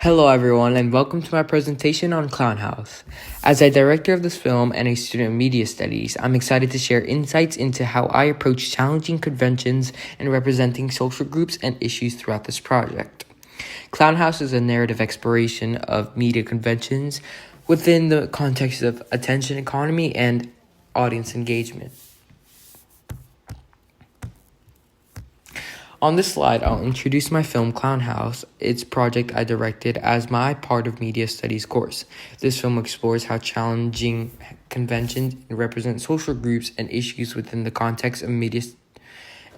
Hello, everyone, and welcome to my presentation on Clown House. As a director of this film and a student of media studies, I'm excited to share insights into how I approach challenging conventions and representing social groups and issues throughout this project. Clown House is a narrative exploration of media conventions within the context of attention economy and audience engagement. On this slide, I'll introduce my film Clown House, its project I directed as my part of media studies course. This film explores how challenging conventions represent social groups and issues within the context of media,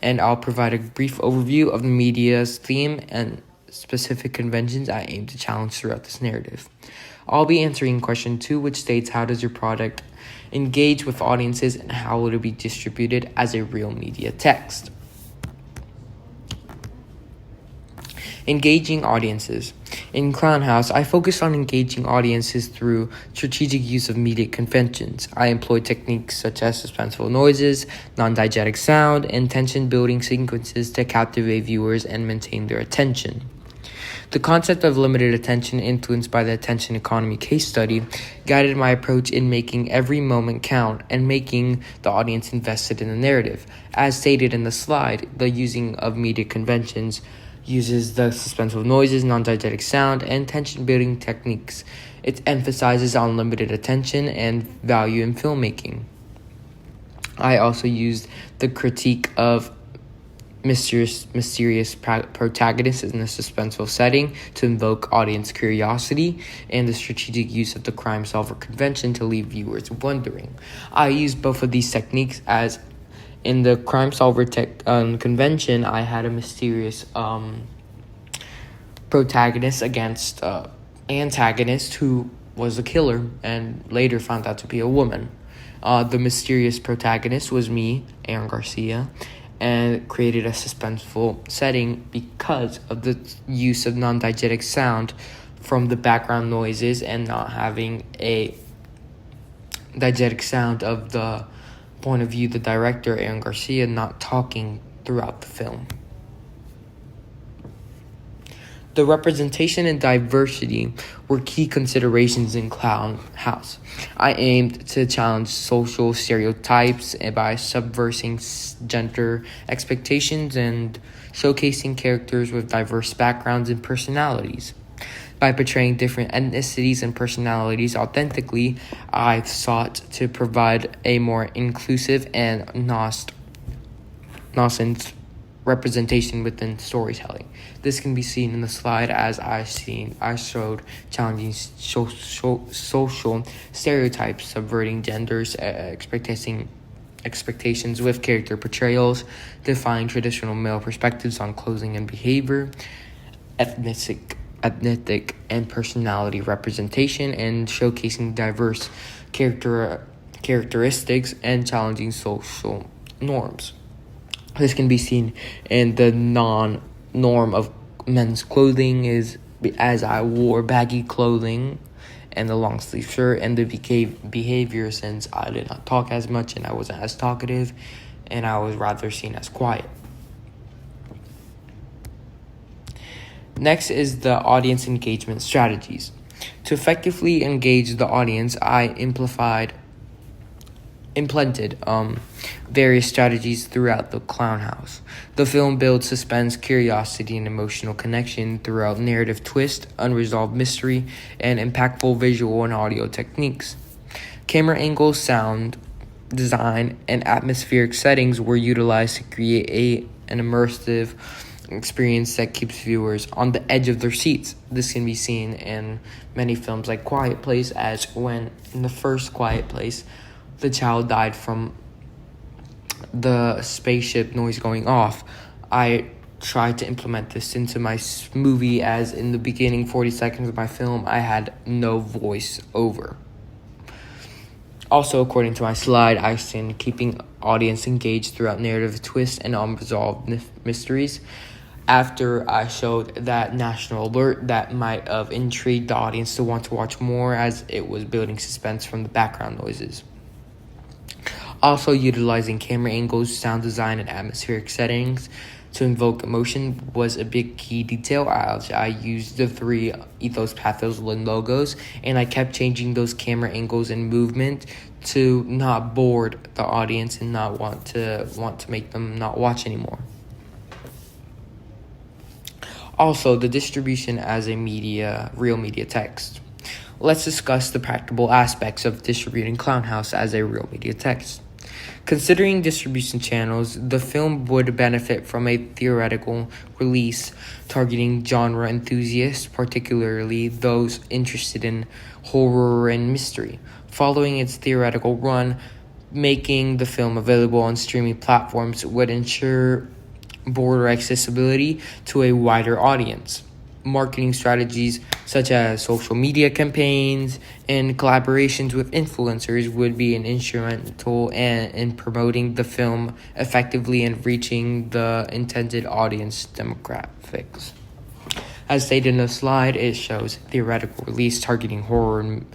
and I'll provide a brief overview of the media's theme and specific conventions I aim to challenge throughout this narrative. I'll be answering question 2, which states how does your product engage with audiences and how will it be distributed as a real media text. Engaging audiences. In Clown House, I focus on engaging audiences through strategic use of media conventions. I employ techniques such as suspenseful noises, non-diegetic sound, and tension-building sequences to captivate viewers and maintain their attention. The concept of limited attention, influenced by the attention economy case study, guided my approach in making every moment count and making the audience invested in the narrative. As stated in the slide, the using of media conventions uses the suspenseful noises, non-diegetic sound, and tension-building techniques. It emphasizes on limited attention and value in filmmaking. I also used the critique of mysterious protagonists in a suspenseful setting to invoke audience curiosity, and the strategic use of the crime solver convention to leave viewers wondering. I used both of these techniques as in the crime solver convention. I had a mysterious protagonist against antagonist who was a killer and later found out to be a woman. The mysterious protagonist was me, Aaron Garcia, and created a suspenseful setting because of the use of non-diegetic sound from the background noises and not having a diegetic sound of the point of view, the director, Aaron Garcia, not talking throughout the film. The representation and diversity were key considerations in Clown House. I aimed to challenge social stereotypes by subversing gender expectations and showcasing characters with diverse backgrounds and personalities. By portraying different ethnicities and personalities authentically, I sought to provide a more inclusive and nonsense representation within storytelling. This can be seen in the slide as I showed challenging social stereotypes, subverting genders, expectations with character portrayals, defying traditional male perspectives on clothing and behavior, ethnic and personality representation, and showcasing diverse characteristics and challenging social norms. This can be seen in the non-norm of men's clothing as I wore baggy clothing and the long sleeve shirt, and the behavior since I did not talk as much and I wasn't as talkative and I was rather seen as quiet. Next is the audience engagement strategies. To effectively engage the audience, I implemented various strategies throughout the Clown House. The film builds suspense, curiosity, and emotional connection throughout narrative twist, unresolved mystery, and impactful visual and audio techniques. Camera angles, sound design, and atmospheric settings were utilized to create an immersive experience that keeps viewers on the edge of their seats. This can be seen in many films like Quiet Place, as when in the first Quiet Place, the child died from the spaceship noise going off. I tried to implement this into my movie, as in the beginning 40 seconds of my film, I had no voice over. Also, according to my slide, I stand keeping audience engaged throughout narrative twists and unresolved mysteries. After I showed that national alert that might have intrigued the audience to want to watch more, as it was building suspense from the background noises. Also, utilizing camera angles, sound design, and atmospheric settings to invoke emotion was a big key detail. I used the three ethos, pathos, and logos, and I kept changing those camera angles and movement to not bored the audience and not want to make them not watch anymore. Also, the distribution as a real media text. Let's discuss the practical aspects of distributing Clown House as a real media text. Considering distribution channels, the film would benefit from a theoretical release targeting genre enthusiasts, particularly those interested in horror and mystery. Following its theoretical run, making the film available on streaming platforms would ensure broader accessibility to a wider audience. Marketing strategies such as social media campaigns and collaborations with influencers would be an instrumental in promoting the film effectively and reaching the intended audience demographics. As stated in the slide, it shows theoretical release targeting horror and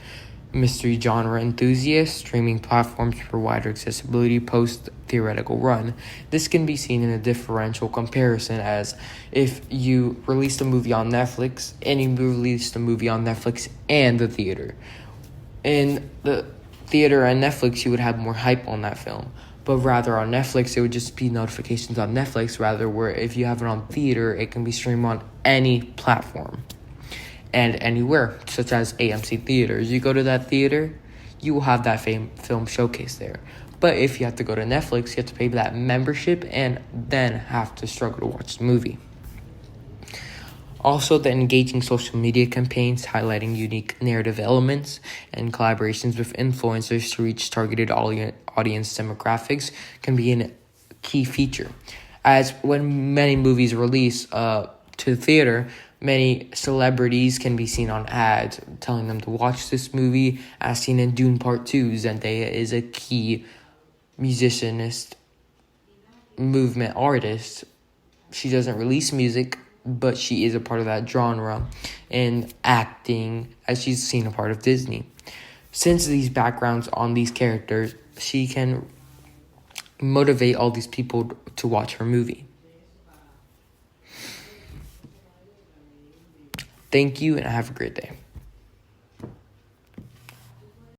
mystery genre enthusiasts, streaming platforms for wider accessibility post theoretical run. This can be seen in a differential comparison, as if you released a movie on Netflix and you released a movie on Netflix and the theater. In the theater and Netflix, you would have more hype on that film. But rather on Netflix, it would just be notifications on Netflix, rather where if you have it on theater, it can be streamed on any platform and anywhere, such as AMC theaters. You go to that theater, you will have that film showcase there. But if you have to go to Netflix, you have to pay that membership and then have to struggle to watch the movie. Also, the engaging social media campaigns highlighting unique narrative elements and collaborations with influencers to reach targeted audience demographics can be a key feature. As when many movies release to the theater, many celebrities can be seen on ads telling them to watch this movie, as seen in Dune Part 2. Zendaya is a key musicianist, movement artist. She doesn't release music, but she is a part of that genre and acting, as she's seen a part of Disney. Since these backgrounds on these characters, she can motivate all these people to watch her movie. Thank you, and have a great day.